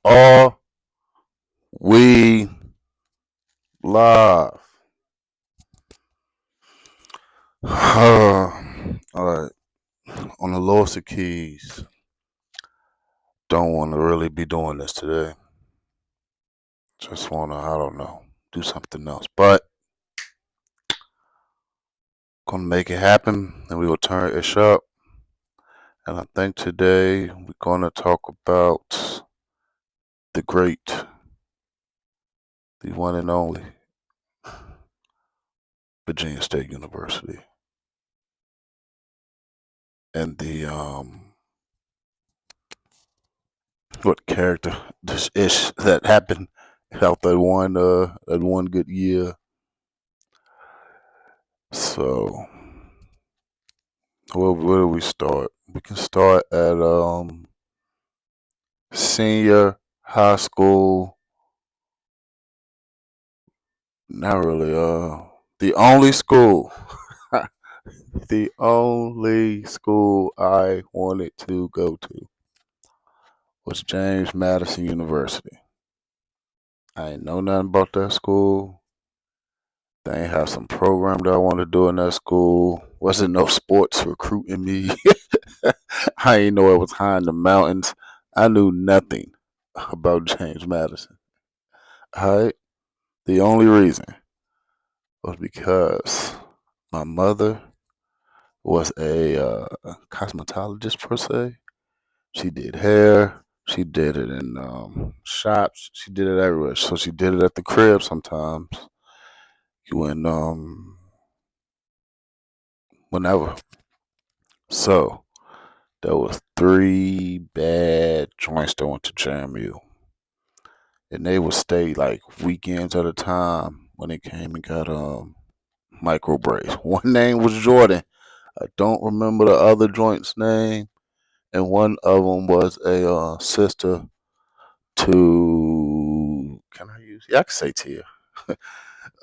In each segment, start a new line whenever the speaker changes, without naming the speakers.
Are we live? All right. On the lowest of keys. Don't want to really be doing this today. Just want to, I don't know, do something else. But gonna make it happen, and we will turn it up. And I think today we're gonna talk about the great, the one and only Virginia State University, and the what character this ish that happened out that one good year. So where do we start? We can start at senior high school. Not really. The only school, the only school I wanted to go to was James Madison University. I ain't know nothing about that school. They ain't have some program that I want to do in that school. Wasn't no sports recruiting me. I ain't know it was high in the mountains. I knew nothing about James Madison. Alright? The only reason was because my mother was a cosmetologist per se. She did hair. She did it in shops. She did it everywhere. So she did it at the crib sometimes. When whenever. So there was three bad joints that went to JMU, and they would stay like weekends at a time when they came and got micro braids. One name was Jordan. I don't remember the other joint's name, and one of them was a sister to. Can I use? Yeah, I can say Tia.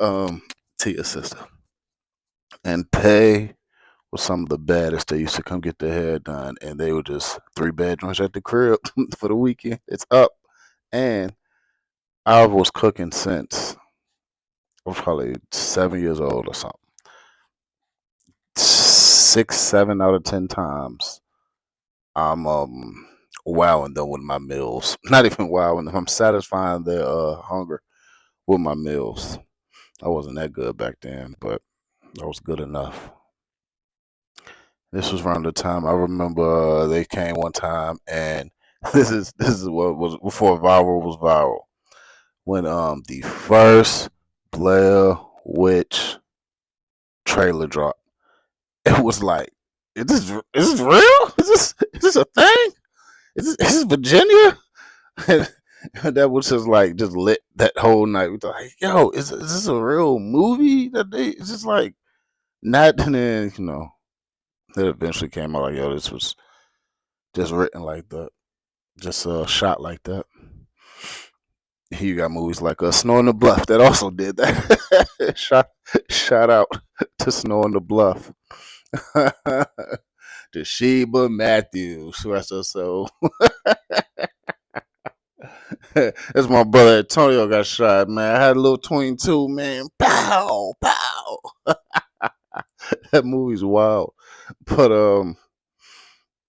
um, Tia's sister, and Pay was some of the baddest. They used to come get their hair done, and they were just three bedrooms at the crib for the weekend. It's up, and I was cooking since I was probably 7 years old or something. 6, 7 out of 10 times, I'm wowing them with my meals. Not even wowing them. I'm satisfying their hunger with my meals. I wasn't that good back then, but I was good enough. This was around the time I remember they came one time, and this is what was before viral was viral. When the first Blair Witch trailer dropped, it was like, is this real? Is this a thing? Is this Virginia? And that was just like just lit that whole night. We thought, like, yo, is this a real movie that they? It's just like not. And then it eventually came out like, yo, this was just written like that, just shot like that. You got movies like Snow on the Bluff that also did that. Shout out to Snow on the Bluff. To Sheba Matthews, rest her soul. That's my brother Antonio got shot, man. I had a little 22, man. Pow, pow. That movie's wild. But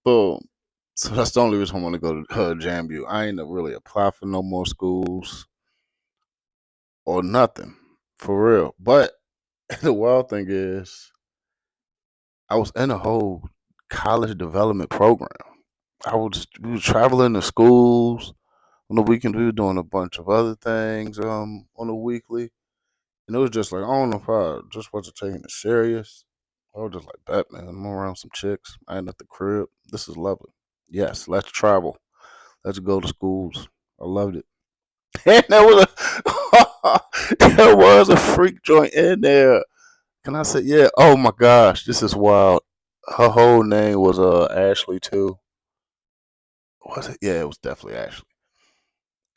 boom. So that's the only reason I want to go to JMU. I ain't really apply for no more schools or nothing, for real. But the wild thing is, I was in a whole college development program. We were traveling to schools on the weekend. We were doing a bunch of other things on the weekly, and it was just like I don't know if I just wasn't taking it serious. I was just like, "Bet man, I'm around some chicks. I ain't at the crib. This is lovely. Yes, let's travel. Let's go to schools. I loved it." And there was a freak joint in there. Can I say yeah? Oh my gosh, this is wild. Her whole name was Ashley too. Was it? Yeah, it was definitely Ashley.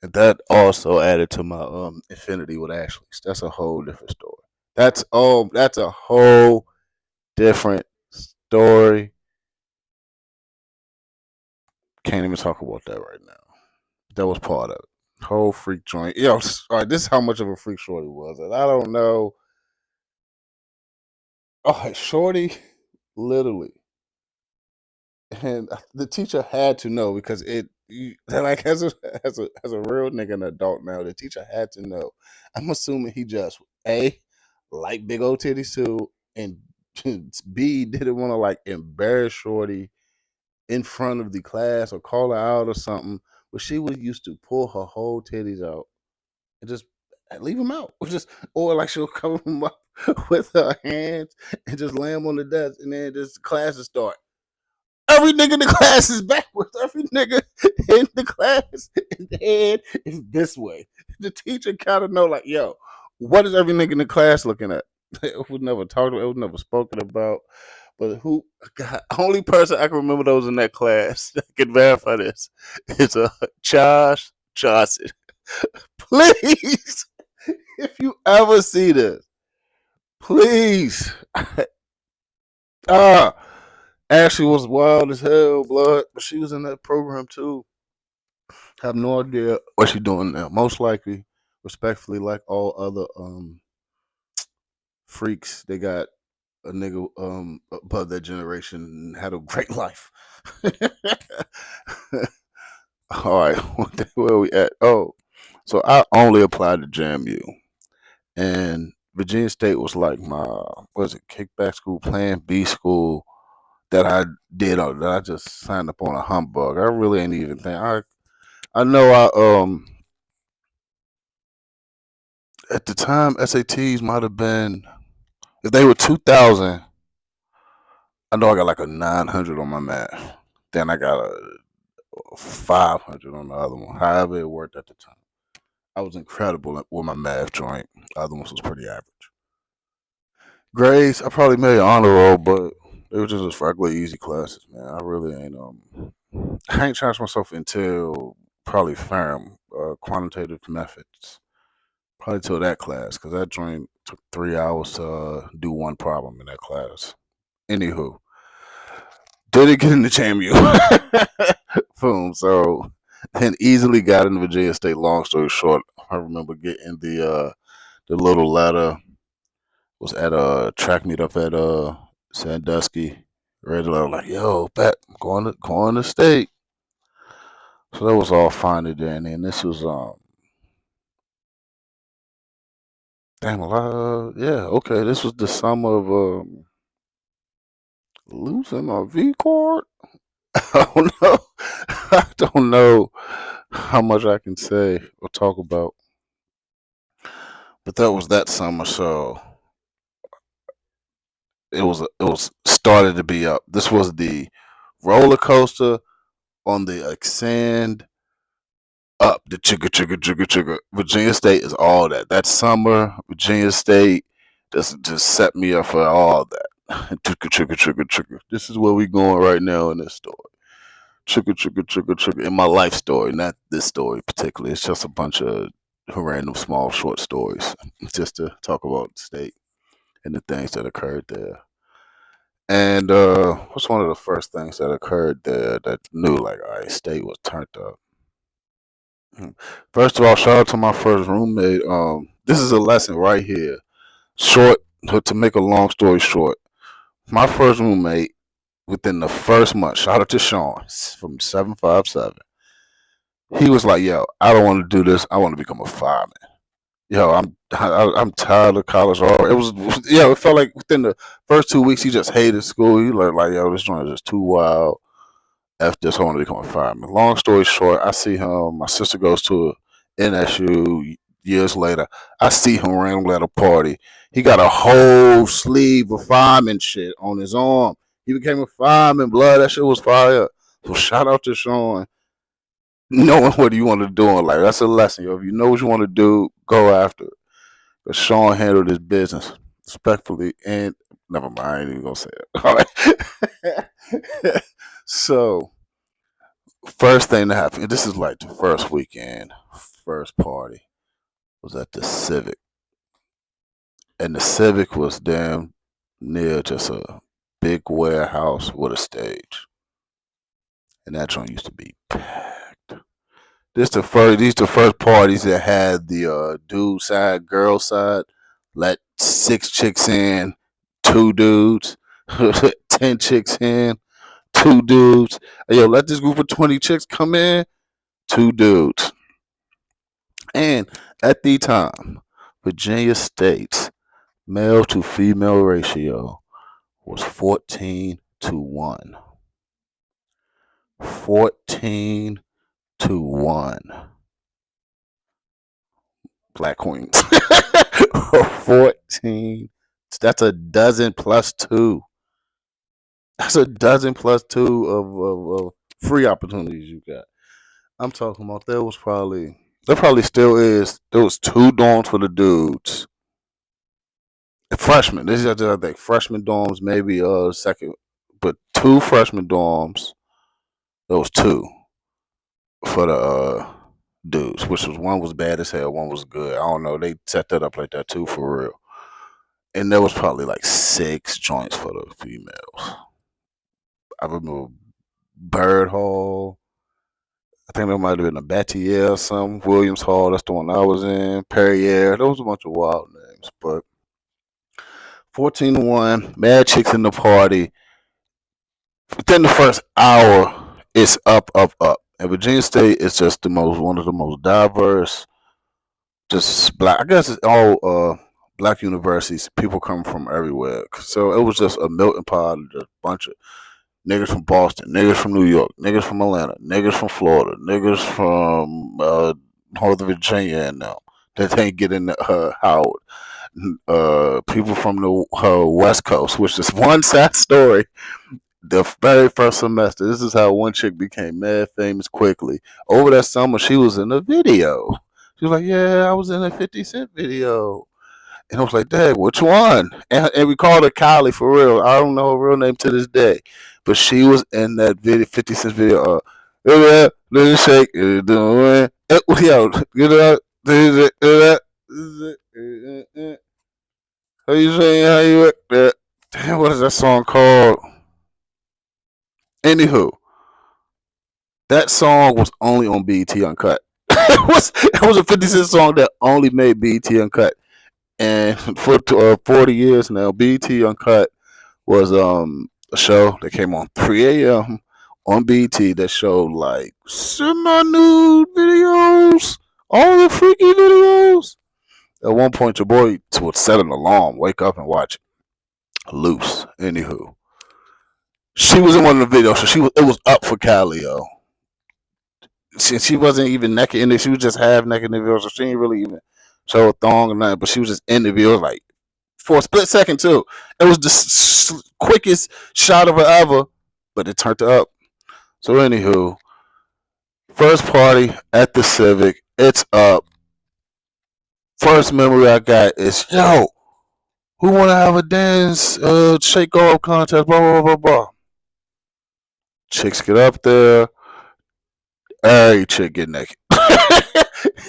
And that also added to my affinity with Ashley. That's a whole different story. That's a whole different story. Can't even talk about that right now. That was part of it. Whole freak joint. Yo, all right, this is how much of a freak Shorty was. And I don't know. Oh, Shorty, literally. And the teacher had to know because like as a real nigga and adult now, the teacher had to know. I'm assuming he just A, like big old titties too, and B, didn't want to like embarrass Shorty in front of the class or call her out or something. But she was used to pull her whole titties out and just leave them out, or like she'll cover them up with her hands and just lay them on the desk, and then just classes start. Every nigga in the class is backwards. Every nigga in the class, his head is this way. The teacher kind of know, like, yo, what is every nigga in the class looking at? It was never talked about. It was never spoken about. But who? God, only person I can remember that was in that class that can verify this is Josh Johnson. Please, if you ever see this, please. Ah, Ashley was wild as hell, blood, but she was in that program too. Have no idea what she's doing now. Most likely, respectfully, like all other freaks, they got a nigga above that generation and had a great life. All right, where are we at? Oh, so I only applied to JMU, and Virginia State was like my what is it, kickback school, Plan B school that I did. That I just signed up on a humbug. I really ain't even think. I know at the time SATs might have been, if they were 2,000. I know I got like a 900 on my math. Then I got a 500 on the other one. However it worked at the time. I was incredible with my math joint. The other ones was pretty average. Grades, I probably made an honor roll, but they were just regular easy classes, man. I really ain't I ain't charged myself until probably FARM, quantitative methods. Probably till that class, because that joint took 3 hours to do one problem in that class. Anywho, didn't get into JMU. Boom. So then easily got into Virginia State. Long story short, I remember getting the little letter. Was at a track meet up at Sandusky. Read the letter like, yo, bet I'm going to state. So that was all fine and dandy. And this was damn a lot yeah, okay. This was the summer of losing my V card. I don't know. I don't know how much I can say or talk about. But that was that summer, so it was started to be up. This was the roller coaster on the ascend up, the chugga chugga chugga chugga. Virginia State is all that. That summer, Virginia State just set me up for all that. Chugga chugga chugga chugga. This is where we going right now in this story. Chugga chugga chugga chugga. In my life story, not this story particularly. It's just a bunch of random small short stories just to talk about the state and the things that occurred there. And what's one of the first things that occurred there that knew like, all right, state was turned up. First of all, shout out to my first roommate. This is a lesson right here. Short to make a long story short. My first roommate within the first month. Shout out to Sean from 757. He was like, "Yo, I don't want to do this. I want to become a fireman." Yo, I'm tired of college. It was It felt like within the first 2 weeks he just hated school. He like yo, this joint is just too wild. F this, I want to become a fireman. Long story short, I see him. My sister goes to NSU years later. I see him randomly at a party. He got a whole sleeve of fireman shit on his arm. He became a fireman, blood. That shit was fire. So shout out to Sean. Knowing what you want to do in life. That's a lesson, yo. If you know what you want to do, go after it. But Sean handled his business respectfully and never mind, I ain't even gonna say it. All right. So first thing that happened, this is like the first weekend, first party, was at the Civic. And the Civic was damn near just a big warehouse with a stage. And that joint used to be packed. These the first parties that had the dude side, girl side. Let 6 chicks in, 2 dudes. 10 chicks in, 2 dudes. Hey, yo, let this group of 20 chicks come in, 2 dudes. And at the time, Virginia State's male to female ratio was 14-1. 14-1. Black queens. 14. That's a dozen plus two. That's a dozen plus two of free opportunities you got. I'm talking about there probably still is. There was 2 dorms for the dudes. Freshmen. This is just I think freshman dorms, maybe second, but 2 freshman dorms. There was 2 for the dudes, which was one was bad as hell, one was good. I don't know. They set that up like that too for real. And there was probably like 6 joints for the females. I remember Bird Hall. I think there might have been a Battier or something. Williams Hall, that's the one I was in. Perrier. There was a bunch of wild names. But 14-1, mad chicks in the party. Within the first hour, it's up, up, up. And Virginia State is just one of the most diverse, just black. I guess it's all black universities. People come from everywhere. So it was just a melting pot of just a bunch of niggas from Boston, niggas from New York, niggas from Atlanta, niggas from Florida, niggas from Northern Virginia, and that ain't getting Howard. People from the West Coast, which is one sad story. The very first semester, this is how one chick became mad famous quickly. Over that summer, she was in a video. She was like, "Yeah, I was in a 50 Cent video." And I was like, "Dang, which one?" And we called her Kylie for real. I don't know her real name to this day, but she was in that video, 50 Cent video. Let me shake it, doing it. Yo, get up, do that. How you saying? How you look that? Damn, what is that song called? Anywho, that song was only on BET Uncut. It was a 50 Cent song that only made BET Uncut. And for 40 years now, BET Uncut was a show that came on 3 a.m. on BET that showed like semi-nude videos, all the freaky videos. At one point, your boy would set an alarm, wake up and watch it. Loose. Anywho, she was in one of the videos, so it was up for Calio. She wasn't even naked in it. She was just half naked in the video, so she didn't really even show a thong or nothing. But she was just in the video, like for a split second too. It was the quickest shot of her ever, but it turned up. So anywho, first party at the Civic. It's up. First memory I got is who want to have a dance shake off contest? Blah blah blah blah. Chicks get up there. Every chick get naked.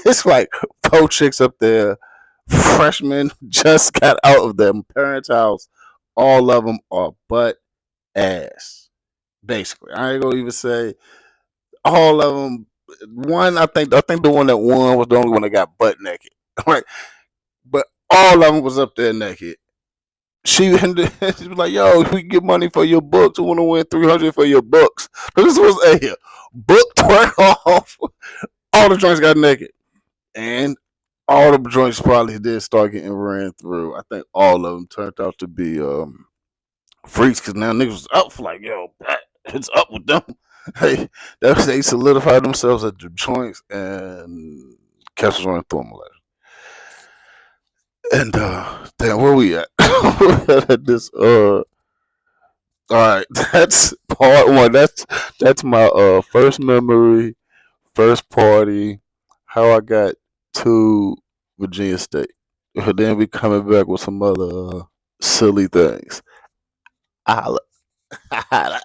It's like 4 chicks up there. Freshmen just got out of their parents' house. All of them are butt ass. Basically, I ain't gonna even say all of them. I think the one that won was the only one that got butt naked. Right, but all of them was up there naked. She was like, "Yo, we get money for your books. We want to win 300 for your books." So this was a book twerk off. All the joints got naked, and all the joints probably did start getting ran through. I think all of them turned out to be freaks because now niggas was up for like, yo, it's up with them. Hey, they solidified themselves at the joints and kept us running through them. And damn, where we at? At this all right, that's part one. That's my first memory, first party, how I got to Virginia State. And then we coming back with some other silly things. Holla. Holla.